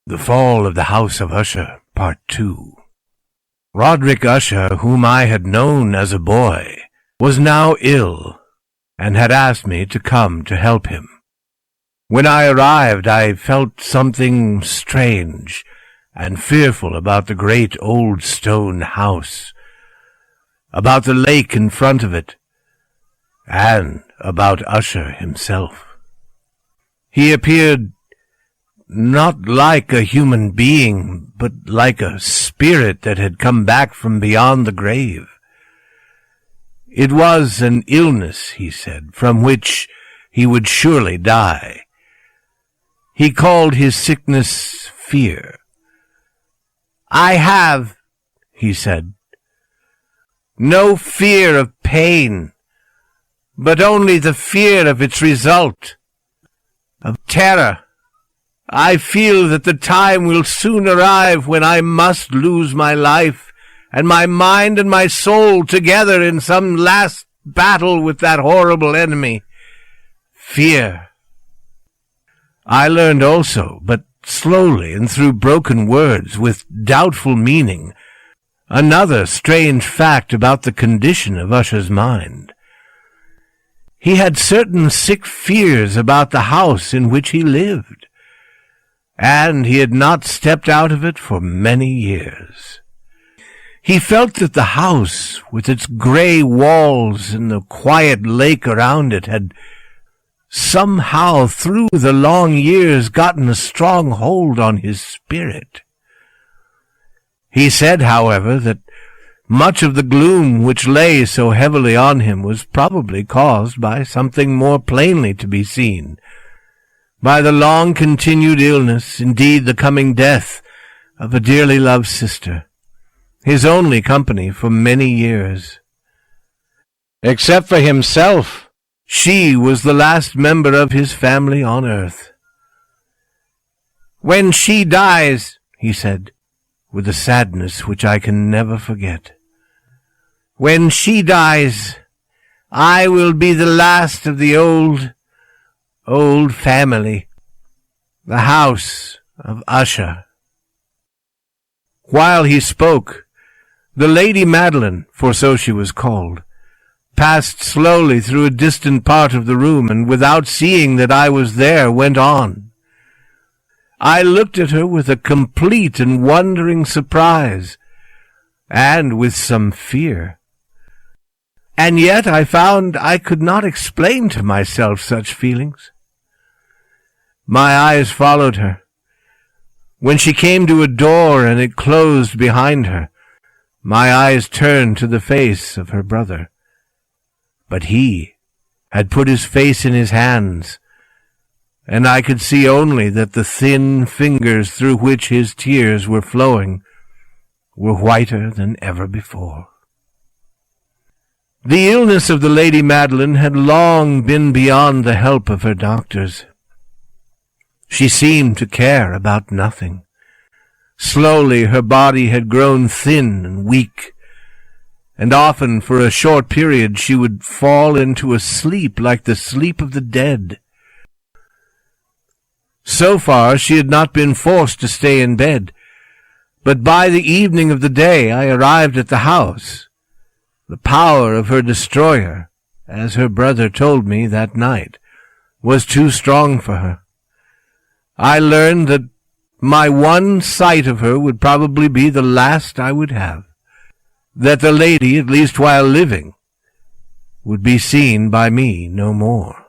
The Fall of the House of Usher, Part 2. Roderick Usher, whom I had known as a boy, was now ill, and had asked me to come to help him. When I arrived, I felt something strange and fearful about the great old stone house, about the lake in front of it, and about Usher himself. He appeared not like a human being, but like a spirit that had come back from beyond the grave. It was an illness, he said, from which he would surely die. He called his sickness fear. "I have," he said, "no fear of pain, but only the fear of its result, of terror. I feel that the time will soon arrive when I must lose my life and my mind and my soul together in some last battle with that horrible enemy, fear." I learned also, but slowly and through broken words with doubtful meaning, another strange fact about the condition of Usher's mind. He had certain sick fears about the house in which he lived, and he had not stepped out of it for many years. He felt that the house, with its gray walls and the quiet lake around it, had somehow through the long years gotten a strong hold on his spirit. He said, however, that much of the gloom which lay so heavily on him was probably caused by something more plainly to be seen, by the long-continued illness, indeed the coming death, of a dearly loved sister, his only company for many years. Except for himself, she was the last member of his family on earth. "When she dies," he said, with a sadness which I can never forget, "when she dies, I will be the last of the old family, the House of Usher." While he spoke, the Lady Madeline, for so she was called, passed slowly through a distant part of the room, and without seeing that I was there, went on. I looked at her with a complete and wondering surprise, and with some fear. And yet I found I could not explain to myself such feelings. My eyes followed her. When she came to a door and it closed behind her, my eyes turned to the face of her brother. But he had put his face in his hands, and I could see only that the thin fingers through which his tears were flowing were whiter than ever before. The illness of the Lady Madeline had long been beyond the help of her doctors. She seemed to care about nothing. Slowly her body had grown thin and weak, and often for a short period she would fall into a sleep like the sleep of the dead. So far she had not been forced to stay in bed, but by the evening of the day I arrived at the house. The power of her destroyer, as her brother told me that night, was too strong for her. I learned that my one sight of her would probably be the last I would have, that the lady, at least while living, would be seen by me no more.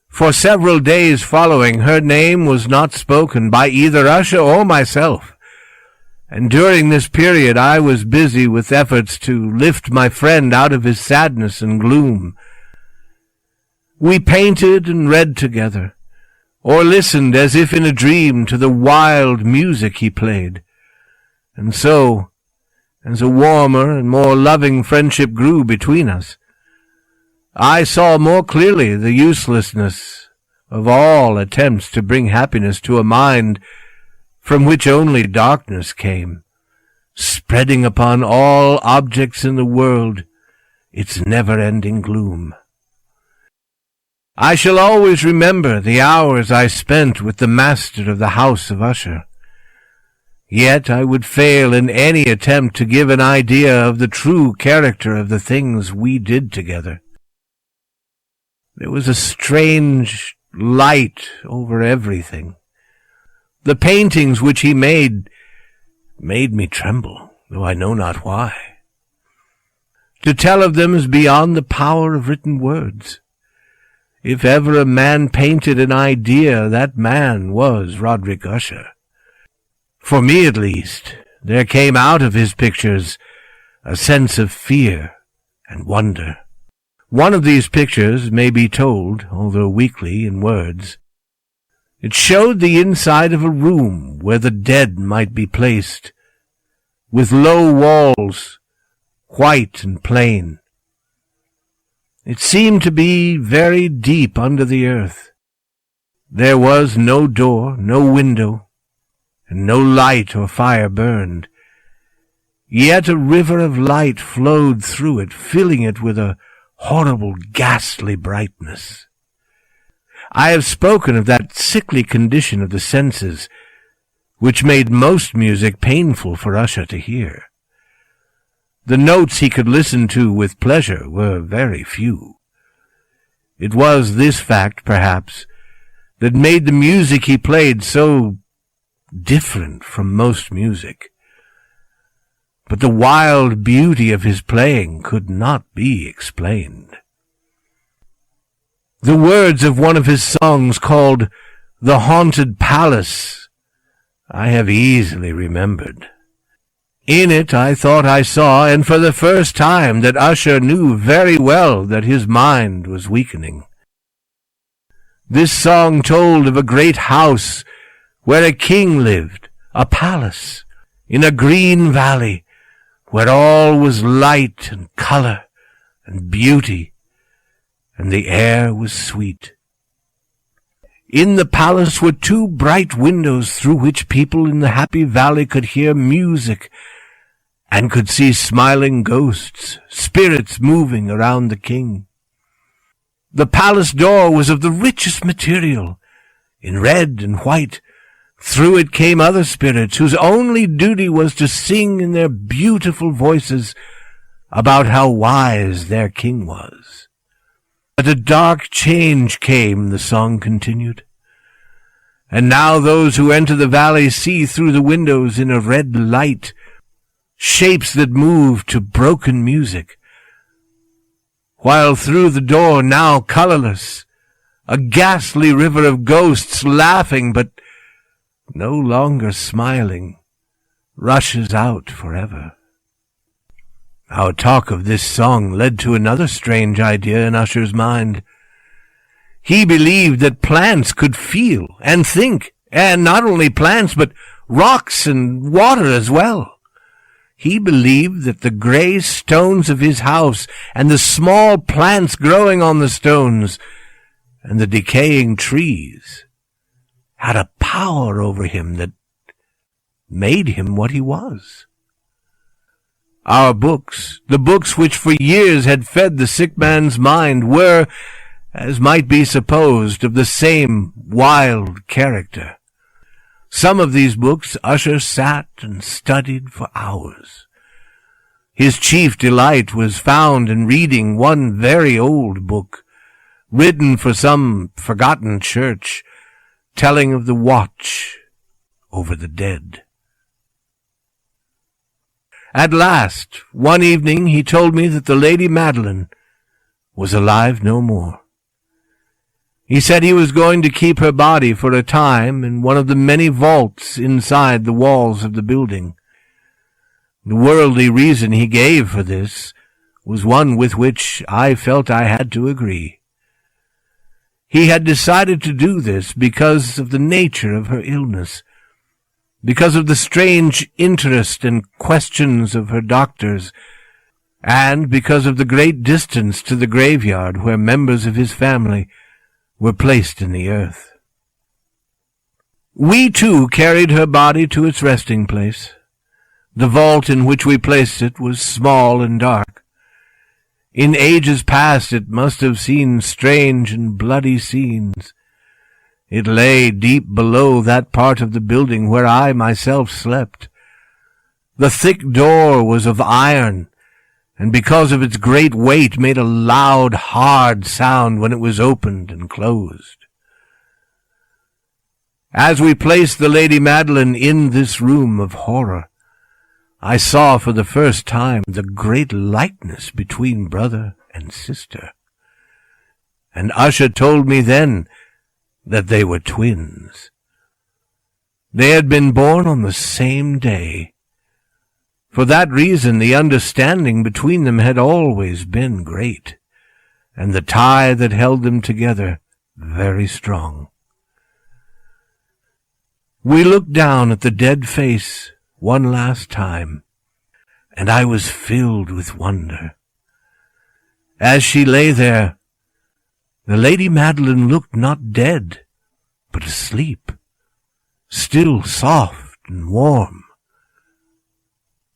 For several days following, her name was not spoken by either Usher or myself, and during this period I was busy with efforts to lift my friend out of his sadness and gloom. We painted and read together, or listened as if in a dream to the wild music he played, and so, as a warmer and more loving friendship grew between us, I saw more clearly the uselessness of all attempts to bring happiness to a mind from which only darkness came, spreading upon all objects in the world its never-ending gloom. I shall always remember the hours I spent with the master of the House of Usher. Yet I would fail in any attempt to give an idea of the true character of the things we did together. There was a strange light over everything. The paintings which he made me tremble, though I know not why. To tell of them is beyond the power of written words. If ever a man painted an idea, that man was Roderick Usher. For me, at least, there came out of his pictures a sense of fear and wonder. One of these pictures may be told, although weakly, in words. It showed the inside of a room where the dead might be placed, with low walls, white and plain. It seemed to be very deep under the earth. There was no door, no window, and no light or fire burned. Yet a river of light flowed through it, filling it with a horrible, ghastly brightness. I have spoken of that sickly condition of the senses, which made most music painful for Usher to hear. The notes he could listen to with pleasure were very few. It was this fact, perhaps, that made the music he played so different from most music. But the wild beauty of his playing could not be explained. The words of one of his songs called "The Haunted Palace" I have easily remembered. In it I thought I saw, and for the first time, that Usher knew very well that his mind was weakening. This song told of a great house where a king lived, a palace, in a green valley, where all was light and color and beauty, and the air was sweet. In the palace were 2 bright windows through which people in the happy valley could hear music and could see smiling ghosts, spirits moving around the king. The palace door was of the richest material, in red and white. Through it came other spirits whose only duty was to sing in their beautiful voices about how wise their king was. But a dark change came, the song continued. And now those who enter the valley see through the windows in a red light shapes that move to broken music, while through the door, now colorless, a ghastly river of ghosts laughing but no longer smiling, rushes out forever. Our talk of this song led to another strange idea in Usher's mind. He believed that plants could feel and think, and not only plants, but rocks and water as well. He believed that the gray stones of his house, and the small plants growing on the stones, and the decaying trees, had a power over him that made him what he was. Our books, the books which for years had fed the sick man's mind, were, as might be supposed, of the same wild character. Some of these books Usher sat and studied for hours. His chief delight was found in reading one very old book, written for some forgotten church, telling of the watch over the dead. At last, one evening, he told me that the Lady Madeline was alive no more. He said he was going to keep her body for a time in one of the many vaults inside the walls of the building. The worldly reason he gave for this was one with which I felt I had to agree. He had decided to do this because of the nature of her illness, because of the strange interest and questions of her doctors, and because of the great distance to the graveyard where members of his family were placed in the earth. We, too, carried her body to its resting place. The vault in which we placed it was small and dark. In ages past it must have seen strange and bloody scenes. It lay deep below that part of the building where I myself slept. The thick door was of iron, and because of its great weight made a loud, hard sound when it was opened and closed. As we placed the Lady Madeline in this room of horror, I saw for the first time the great likeness between brother and sister. And Usher told me then that they were twins. They had been born on the same day. For that reason, the understanding between them had always been great, and the tie that held them together very strong. We looked down at the dead face one last time, and I was filled with wonder. As she lay there, the Lady Madeline looked not dead, but asleep, still soft and warm,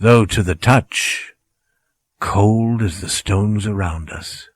though to the touch cold as the stones around us.